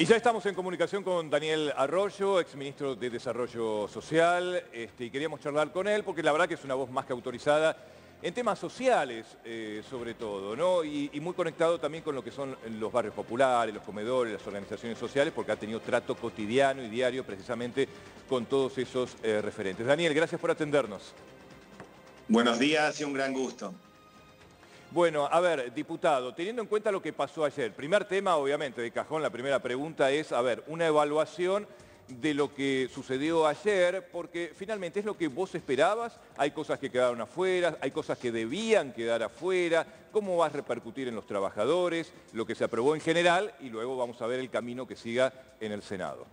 Y ya estamos en comunicación con Daniel Arroyo, exministro de Desarrollo Social, y queríamos charlar con él porque la verdad que es una voz más que autorizada en temas sociales, sobre todo, ¿no? Y muy conectado también con lo que son los barrios populares, los comedores, las organizaciones sociales, porque ha tenido trato cotidiano y diario precisamente con todos esos referentes. Daniel, gracias por atendernos. Buenos días y un gran gusto. Bueno, a ver, diputado, teniendo en cuenta lo que pasó ayer, primer tema, obviamente, de cajón, la primera pregunta es, a ver, una evaluación de lo que sucedió ayer, porque finalmente es lo que vos esperabas, hay cosas que quedaron afuera, hay cosas que debían quedar afuera, cómo va a repercutir en los trabajadores, lo que se aprobó en general, y luego vamos a ver el camino que siga en el Senado.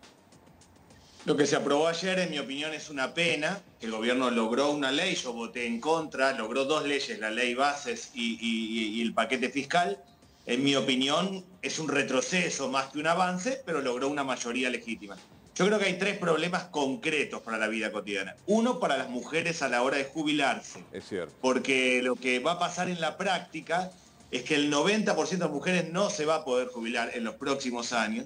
Lo que se aprobó ayer, en mi opinión, es una pena. El gobierno logró una ley, yo voté en contra, logró dos leyes, la ley bases y el paquete fiscal. En mi opinión, es un retroceso más que un avance, pero logró una mayoría legítima. Yo creo que hay tres problemas concretos para la vida cotidiana. Uno, para las mujeres a la hora de jubilarse. Es cierto. Porque lo que va a pasar en la práctica es que el 90% de las mujeres no se va a poder jubilar en los próximos años.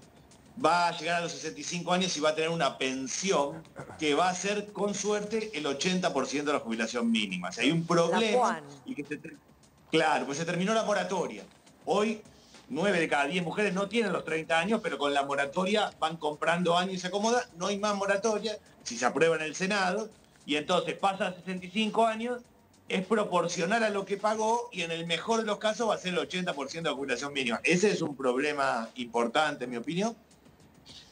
Va a llegar a los 65 años y va a tener una pensión que va a ser, con suerte, el 80% de la jubilación mínima. O sea, hay un problema. Claro, pues se terminó la moratoria. Hoy, 9 de cada 10 mujeres no tienen los 30 años, pero con la moratoria van comprando años y se acomoda. No hay más moratoria, si se aprueba en el Senado, y entonces pasa a 65 años, es proporcional a lo que pagó y en el mejor de los casos va a ser el 80% de la jubilación mínima. Ese es un problema importante, en mi opinión.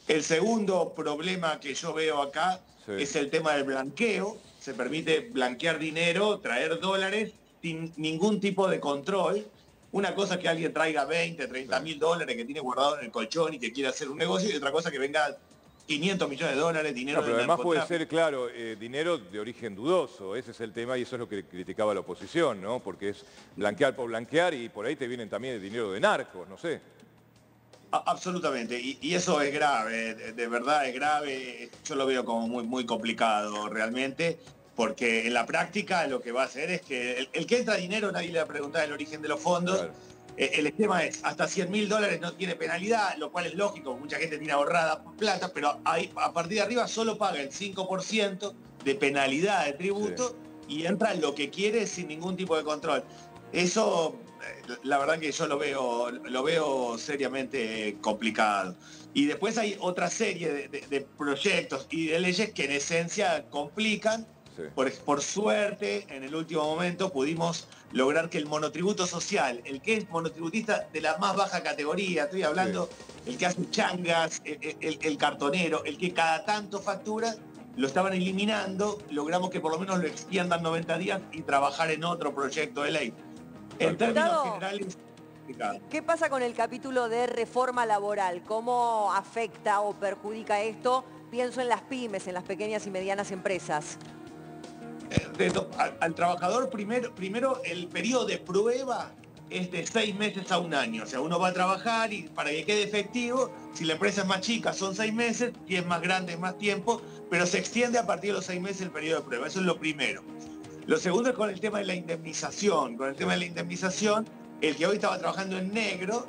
El segundo problema que yo veo acá es el tema del blanqueo. Se permite blanquear dinero, traer dólares sin ningún tipo de control. Una cosa es que alguien traiga 20, 30 mil dólares que tiene guardado en el colchón y que quiere hacer un negocio, y otra cosa que venga 500 millones de dólares, dinero pero además puede ser, claro, dinero de origen dudoso. Ese es el tema y eso es lo que criticaba la oposición, ¿no? Porque es blanquear por blanquear y por ahí te vienen también el dinero de narcos, no sé. Absolutamente, y eso es grave, de verdad es grave. Yo lo veo como muy complicado realmente, porque en la práctica lo que va a hacer es que el que entra dinero nadie le va a preguntar el origen de los fondos. Claro. El esquema es hasta 100 mil dólares no tiene penalidad, lo cual es lógico, mucha gente tiene ahorrada plata, pero ahí, a partir de arriba solo paga el 5% de penalidad de tributo y entra lo que quiere sin ningún tipo de control. Eso, la verdad que yo lo veo seriamente complicado. Y después hay otra serie de proyectos y de leyes que en esencia complican. Sí. Por suerte, en el último momento pudimos lograr que el monotributo social, el que es monotributista de la más baja categoría, estoy hablando, el que hace changas, el cartonero, el que cada tanto factura, lo estaban eliminando, logramos que por lo menos lo extiendan 90 días y trabajar en otro proyecto de ley. En términos generales, ¿qué pasa con el capítulo de reforma laboral? ¿Cómo afecta o perjudica esto? Pienso en las pymes, en las pequeñas y medianas empresas. Al trabajador, primero el periodo de prueba es de 6 meses a 1 año. O sea, uno va a trabajar y para que quede efectivo, si la empresa es más chica son 6 meses, si es más grande es más tiempo, pero se extiende a partir de los 6 meses el periodo de prueba. Eso es lo primero. Lo segundo es con el tema de la indemnización. Con el tema de la indemnización, el que hoy estaba trabajando en negro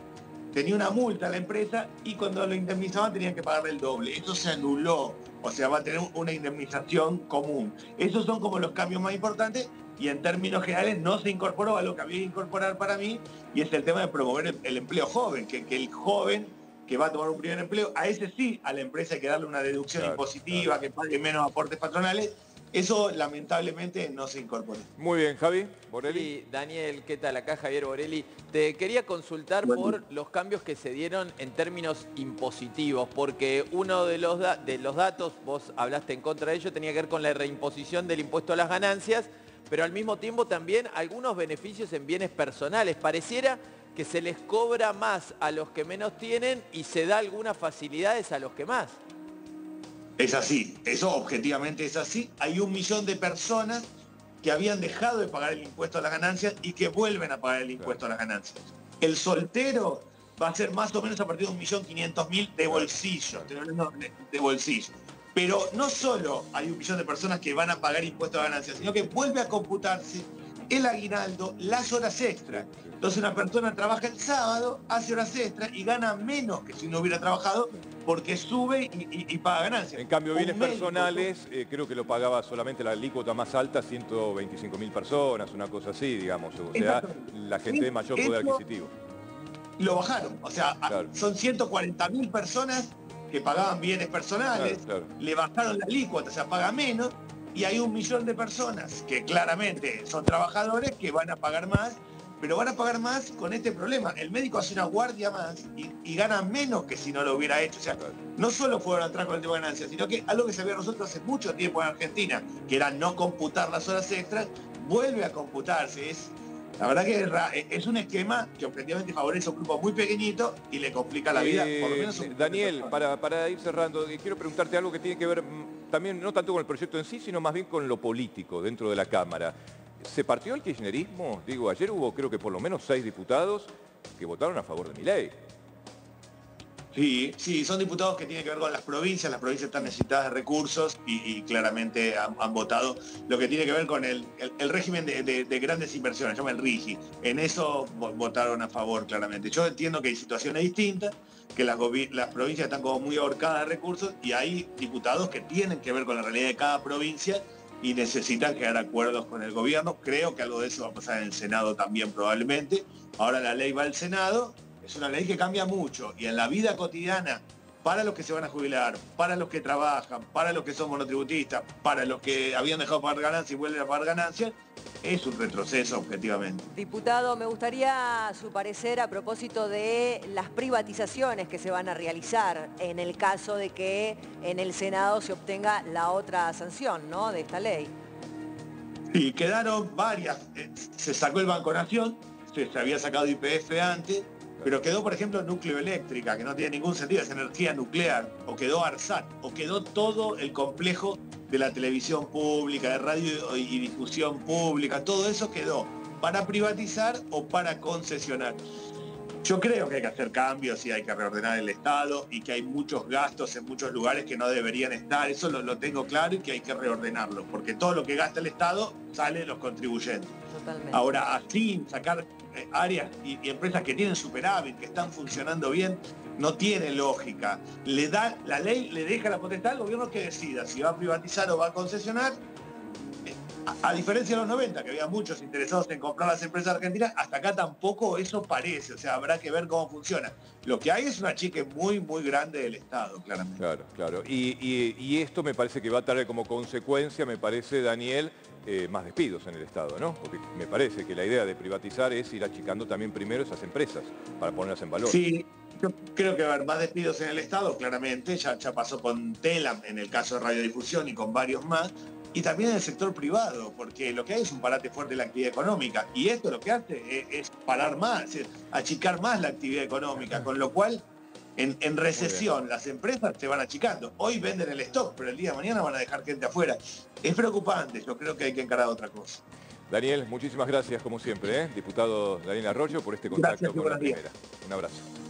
tenía una multa a la empresa y cuando lo indemnizaban tenían que pagarle el doble. Esto se anuló, o sea, va a tener una indemnización común. Esos son como los cambios más importantes y en términos generales no se incorporó a lo que había que incorporar para mí, y es el tema de promover el empleo joven, que el joven que va a tomar un primer empleo, a ese sí, a la empresa hay que darle una deducción impositiva, que pague menos aportes patronales. Eso lamentablemente no se incorporó. Muy bien, Javi. Borelli. Sí, Daniel, ¿qué tal? Acá Javier Borelli. Te quería consultar por los cambios que se dieron en términos impositivos, porque uno de los datos, vos hablaste en contra de ello, tenía que ver con la reimposición del impuesto a las ganancias, pero al mismo tiempo también algunos beneficios en bienes personales. Pareciera que se les cobra más a los que menos tienen y se da algunas facilidades a los que más. Es así, eso objetivamente es así. Hay 1 millón de personas que habían dejado de pagar el impuesto a las ganancias y que vuelven a pagar el impuesto a las ganancias. El soltero va a ser más o menos a partir de 1.500.000 de bolsillo, de bolsillo. Pero no solo hay 1 millón de personas que van a pagar impuestos a las ganancias, sino que vuelve a computarse el aguinaldo, las horas extras. Entonces una persona trabaja el sábado, hace horas extras y gana menos que si no hubiera trabajado porque sube y paga ganancias. En cambio, bienes Un médico, personales, creo que lo pagaba solamente la alícuota más alta, 125.000 personas, una cosa así, digamos. O sea, la gente de mayor poder adquisitivo. Lo bajaron, o sea, Claro. son 140.000 personas que pagaban bienes personales, Claro. le bajaron la alícuota, o sea, paga menos, y hay 1 millón de personas que claramente son trabajadores que van a pagar más, pero van a pagar más con este problema. El médico hace una guardia más y gana menos que si no lo hubiera hecho. O sea, no solo fueron atrás con el tema de ganancias, sino que algo que se había nosotros hace mucho tiempo en Argentina, que era no computar las horas extras, vuelve a computarse. La verdad que es un esquema que objetivamente favorece a un grupo muy pequeñito y le complica la vida, por lo menos a un grupo de Daniel, personas. para ir cerrando, quiero preguntarte algo que tiene que ver también no tanto con el proyecto en sí, sino más bien con lo político dentro de la Cámara. ¿Se partió el kirchnerismo? Digo, ayer hubo creo que por lo menos 6 diputados que votaron a favor de Milei. Sí, son diputados que tienen que ver con las provincias están necesitadas de recursos y claramente han votado lo que tiene que ver con el régimen de grandes inversiones, se llama el RIGI. En eso votaron a favor claramente. Yo entiendo que hay situaciones distintas, que las provincias están como muy ahorcadas de recursos y hay diputados que tienen que ver con la realidad de cada provincia y necesitan crear acuerdos con el gobierno. Creo que algo de eso va a pasar en el Senado también probablemente. Ahora la ley va al Senado. Es una ley que cambia mucho y en la vida cotidiana, para los que se van a jubilar, para los que trabajan, para los que son monotributistas, para los que habían dejado de pagar ganancias y vuelven a pagar ganancias, es un retroceso objetivamente. Diputado, me gustaría su parecer a propósito de las privatizaciones que se van a realizar en el caso de que en el Senado se obtenga la otra sanción, ¿no?, de esta ley. Y quedaron varias. Se sacó el Banco Nación, se había sacado YPF antes, pero quedó, por ejemplo, Núcleo Eléctrica, que no tiene ningún sentido, es energía nuclear, o quedó ARSAT, o quedó todo el complejo de la televisión pública, de radio y difusión pública, todo eso quedó para privatizar o para concesionar. Yo creo que hay que hacer cambios y hay que reordenar el Estado y que hay muchos gastos en muchos lugares que no deberían estar, eso lo tengo claro y que hay que reordenarlo, porque todo lo que gasta el Estado sale de los contribuyentes. Totalmente. Ahora, así sacar áreas y empresas que tienen superávit, que están funcionando bien, no tiene lógica. La ley le deja la potestad al gobierno que decida si va a privatizar o va a concesionar. A diferencia de los 90, que había muchos interesados en comprar las empresas argentinas, hasta acá tampoco eso parece, o sea, habrá que ver cómo funciona. Lo que hay es un achique muy, muy grande del Estado, claramente. Claro. Y esto me parece que va a traer como consecuencia, me parece, Daniel, más despidos en el Estado, ¿no? Porque me parece que la idea de privatizar es ir achicando también primero esas empresas para ponerlas en valor. Sí, yo creo que va a haber más despidos en el Estado, claramente, ya pasó con Telam en el caso de radiodifusión y con varios más, y también en el sector privado, porque lo que hay es un parate fuerte de la actividad económica, y esto lo que hace es parar más, es achicar más la actividad económica, con lo cual en recesión las empresas se van achicando. Hoy venden el stock, pero el día de mañana van a dejar gente afuera. Es preocupante, yo creo que hay que encarar otra cosa. Daniel, muchísimas gracias como siempre, diputado Daniel Arroyo, por este contacto Gracias, con La buenos días. Primera. Un abrazo.